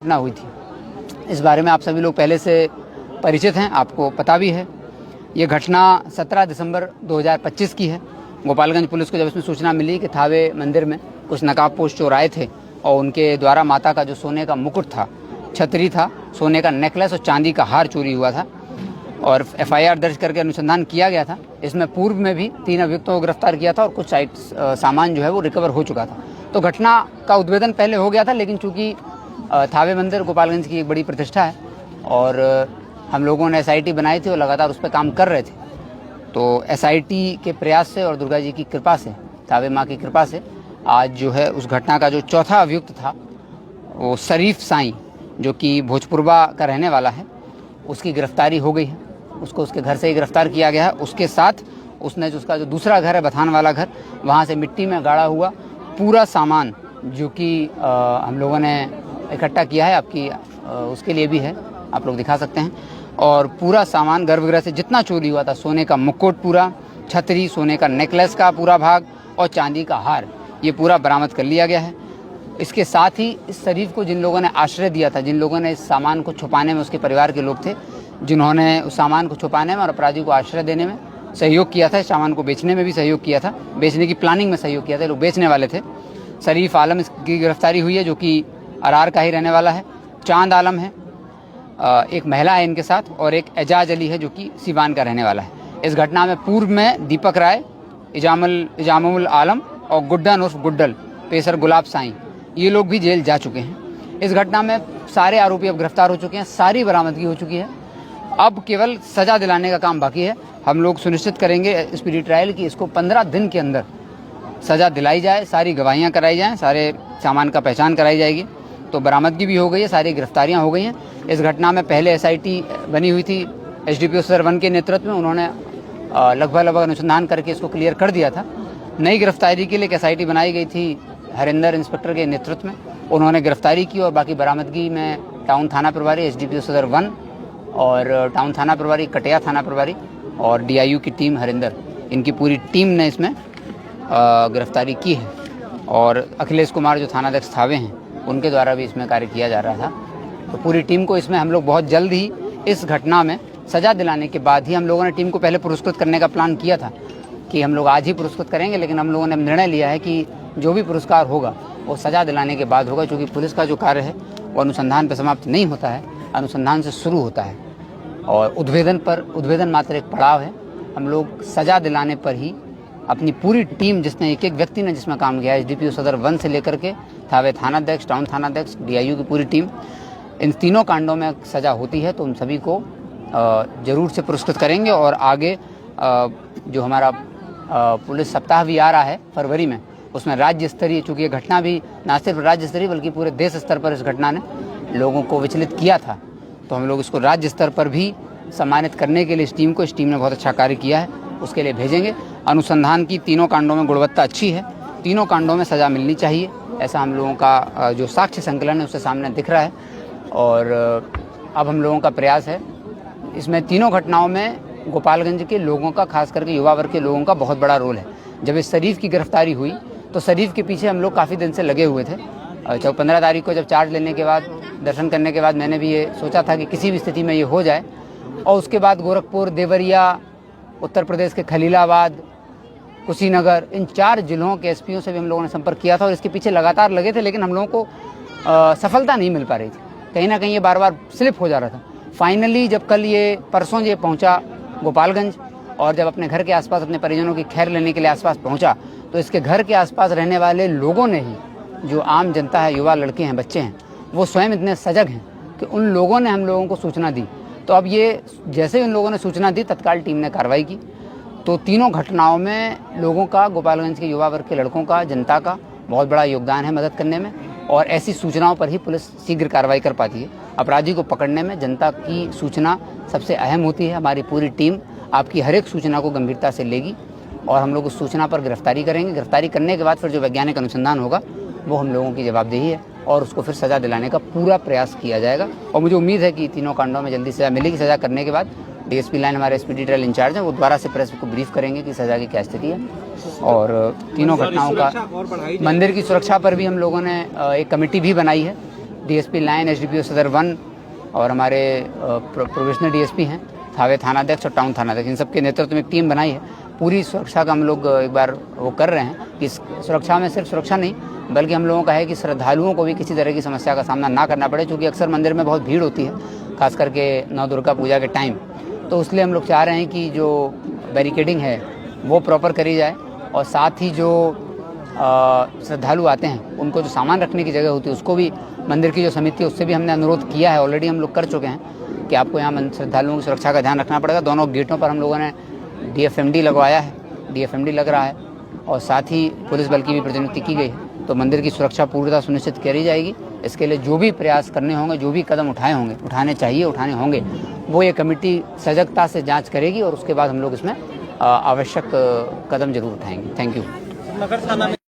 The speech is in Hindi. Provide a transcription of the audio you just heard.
घटना हुई थी। इस बारे में आप सभी लोग पहले से परिचित हैं, आपको पता भी है। ये घटना 17 दिसंबर 2025 की है। गोपालगंज पुलिस को जब इसमें सूचना मिली कि थावे मंदिर में कुछ नकाबपोश चोर आए थे और उनके द्वारा माता का जो सोने का मुकुट था, छतरी था, सोने का नेकलेस और चांदी का हार चोरी हुआ था और FIR दर्ज करके अनुसंधान किया गया था। इसमें पूर्व में भी 3 अभियुक्तों को गिरफ्तार किया था और कुछ सामान जो है वो रिकवर हो चुका था। तो घटना का उद्भेदन पहले हो गया था, लेकिन चूँकि थावे मंदिर गोपालगंज की एक बड़ी प्रतिष्ठा है और हम लोगों ने SIT बनाई थी और लगातार उस पर काम कर रहे थे। तो SIT के प्रयास से और दुर्गा जी की कृपा से, थावे माँ की कृपा से आज जो है उस घटना का जो चौथा अभियुक्त था, वो शरीफ साईं, जो कि भोजपुरवा का रहने वाला है, उसकी गिरफ्तारी हो गई है। उसको उसके घर से ही गिरफ्तार किया गया है। उसके साथ उसने जो उसका जो दूसरा घर है, बथान वाला घर, वहाँ से मिट्टी में गाड़ा हुआ पूरा सामान जो कि हम लोगों ने इकट्ठा किया है, आपकी उसके लिए भी है, आप लोग दिखा सकते हैं। और पूरा सामान गर्भगृह से जितना चोरी हुआ था, सोने का मुकुट पूरा, छतरी, सोने का नेकलेस का पूरा भाग और चांदी का हार, ये पूरा बरामद कर लिया गया है। इसके साथ ही इस शरीफ को जिन लोगों ने आश्रय दिया था, जिन लोगों ने इस सामान को छुपाने में, उसके परिवार के लोग थे जिन्होंने उस सामान को छुपाने में और अपराधी को आश्रय देने में सहयोग किया था, इस सामान को बेचने में भी सहयोग किया था, बेचने की प्लानिंग में सहयोग किया था, लोग बेचने वाले थे। शरीफ आलम की गिरफ्तारी हुई है, जो कि अरार का ही रहने वाला है। चांद आलम है, एक महिला है इनके साथ, और एक एजाज अली है जो कि सिवान का रहने वाला है। इस घटना में पूर्व में दीपक राय, इजामुल आलम और गुड्डन उर्फ गुड्डल, पेसर गुलाब साईं, ये लोग भी जेल जा चुके हैं। इस घटना में सारे आरोपी अब गिरफ्तार हो चुके हैं, सारी बरामदगी हो चुकी है। अब केवल सजा दिलाने का काम बाकी है। हम लोग सुनिश्चित करेंगे स्पीडी ट्रायल की इसको 15 दिन के अंदर सजा दिलाई जाए, सारी गवाहियाँ कराई जाएँ, सारे सामान का पहचान कराई जाएगी। तो बरामदगी भी हो गई है, सारी गिरफ्तारियां हो गई हैं। इस घटना में पहले SIT बनी हुई थी SDPO सर 1 के नेतृत्व में, उन्होंने लगभग अनुसंधान करके इसको क्लियर कर दिया था। नई गिरफ्तारी के लिए एक SIT बनाई गई थी हरिंदर इंस्पेक्टर के नेतृत्व में, उन्होंने गिरफ्तारी की और बाकी बरामदगी में टाउन थाना प्रभारी SDPO सदर 1 और टाउन थाना प्रभारी, कटिया थाना प्रभारी और DIU की टीम हरिंदर, इनकी पूरी टीम ने इसमें गिरफ्तारी की है। और अखिलेश कुमार जो थानाध्यक्ष थावे हैं, उनके द्वारा भी इसमें कार्य किया जा रहा था। तो पूरी टीम को इसमें हम लोग बहुत जल्द ही इस घटना में सजा दिलाने के बाद ही, हम लोगों ने टीम को पहले पुरस्कृत करने का प्लान किया था कि हम लोग आज ही पुरस्कृत करेंगे, लेकिन हम लोगों ने निर्णय लिया है कि जो भी पुरस्कार होगा वो सजा दिलाने के बाद होगा, क्योंकि पुलिस का जो कार्य है वो अनुसंधान पर समाप्त नहीं होता है, अनुसंधान से शुरू होता है और उद्भेदन मात्र एक पड़ाव है। हम लोग सजा दिलाने पर ही अपनी पूरी टीम, जिसने एक व्यक्ति ने जिसमें काम किया है, SDPO सदर 1 से लेकर के थावे थानाध्यक्ष, टाउन थानाध्यक्ष, DIU की पूरी टीम, इन तीनों कांडों में सजा होती है तो उन सभी को जरूर से पुरस्कृत करेंगे। और आगे जो हमारा पुलिस सप्ताह भी आ रहा है फरवरी में, उसमें राज्य स्तरीय, चूँकि ये घटना भी ना सिर्फ राज्य स्तरीय बल्कि पूरे देश स्तर पर इस घटना ने लोगों को विचलित किया था, तो हम लोग इसको राज्य स्तर पर भी सम्मानित करने के लिए इस टीम ने बहुत अच्छा कार्य किया है, उसके लिए भेजेंगे। अनुसंधान की तीनों कांडों में गुणवत्ता अच्छी है, तीनों कांडों में सज़ा मिलनी चाहिए, ऐसा हम लोगों का जो साक्ष्य संकलन है उससे सामने दिख रहा है। और अब हम लोगों का प्रयास है, इसमें तीनों घटनाओं में गोपालगंज के लोगों का, खास करके युवा वर्ग के लोगों का बहुत बड़ा रोल है। जब इस शरीफ की गिरफ्तारी हुई तो शरीफ के पीछे हम लोग काफ़ी दिन से लगे हुए थे। 15 तारीख को जब चार्ज लेने के बाद, दर्शन करने के बाद, मैंने भी ये सोचा था कि किसी भी स्थिति में ये हो जाए। और उसके बाद गोरखपुर, देवरिया, उत्तर प्रदेश के खलीलाबाद, कुशीनगर, इन 4 जिलों के SPO से भी हम लोगों ने संपर्क किया था और इसके पीछे लगातार लगे थे, लेकिन हम लोगों को सफलता नहीं मिल पा रही थी। कहीं ना कहीं ये बार बार स्लिप हो जा रहा था। फाइनली जब परसों ये पहुंचा गोपालगंज और जब अपने घर के आसपास अपने परिजनों की खैर लेने के लिए आसपास पहुंचा, तो इसके घर के आसपास रहने वाले लोगों ने ही, जो आम जनता है, युवा लड़के हैं, बच्चे हैं, वो स्वयं इतने सजग हैं कि उन लोगों ने हम लोगों को सूचना दी। तो अब ये जैसे ही उन लोगों ने सूचना दी, तत्काल टीम ने कार्रवाई की। तो तीनों घटनाओं में लोगों का, गोपालगंज के युवा वर्ग के लड़कों का, जनता का बहुत बड़ा योगदान है मदद करने में, और ऐसी सूचनाओं पर ही पुलिस शीघ्र कार्रवाई कर पाती है। अपराधी को पकड़ने में जनता की सूचना सबसे अहम होती है। हमारी पूरी टीम आपकी हर एक सूचना को गंभीरता से लेगी और हम लोग उस सूचना पर गिरफ्तारी करेंगे। गिरफ्तारी करने के बाद फिर जो वैज्ञानिक अनुसंधान होगा वो हम लोगों की जवाबदेही है और उसको फिर सज़ा दिलाने का पूरा प्रयास किया जाएगा। और मुझे उम्मीद है कि तीनों कांडों में जल्दी सज़ा मिलेगी। सज़ा करने के बाद DSP लाइन हमारे स्पीडी ट्रायल इंचार्ज हैं, वो दोबारा से प्रेस को ब्रीफ करेंगे कि सज़ा की क्या स्थिति है। और तीनों घटनाओं का, मंदिर की सुरक्षा पर भी हम लोगों ने एक कमेटी भी बनाई है डीएसपी लाइन, एसडीपीओ सदर 1 और हमारे प्रोविजनल डीएसपी हैं, थावे थानाध्यक्ष और टाउन थानाध्यक्ष, इन सबके नेतृत्व में एक टीम बनाई है। पूरी सुरक्षा का हम लोग एक बार वो कर रहे हैं कि सुरक्षा में सिर्फ सुरक्षा नहीं बल्कि हम लोगों का है कि श्रद्धालुओं को भी किसी तरह की समस्या का सामना ना करना पड़े, क्योंकि अक्सर मंदिर में बहुत भीड़ होती है, खास करके नव दुर्गा पूजा के टाइम। तो इसलिए हम लोग चाह रहे हैं कि जो बैरिकेडिंग है वो प्रॉपर करी जाए और साथ ही जो श्रद्धालु आते हैं उनको जो सामान रखने की जगह होती है उसको भी मंदिर की जो समिति है उससे भी हमने अनुरोध किया है, ऑलरेडी हम लोग कर चुके हैं कि आपको यहाँ श्रद्धालुओं की सुरक्षा का ध्यान रखना पड़ेगा। दोनों गेटों पर हम लोगों ने डीएफएमडी लगवाया है, डीएफएमडी लग रहा है और साथ ही पुलिस बल की भी प्रतिनियुक्ति की गई है। तो मंदिर की सुरक्षा पूर्णतः सुनिश्चित करी जाएगी। इसके लिए जो भी प्रयास करने होंगे, जो भी कदम उठाने चाहिए, उठाने होंगे, वो ये कमेटी सजगता से जांच करेगी और उसके बाद हम लोग इसमें आवश्यक कदम जरूर उठाएंगे। Thank you.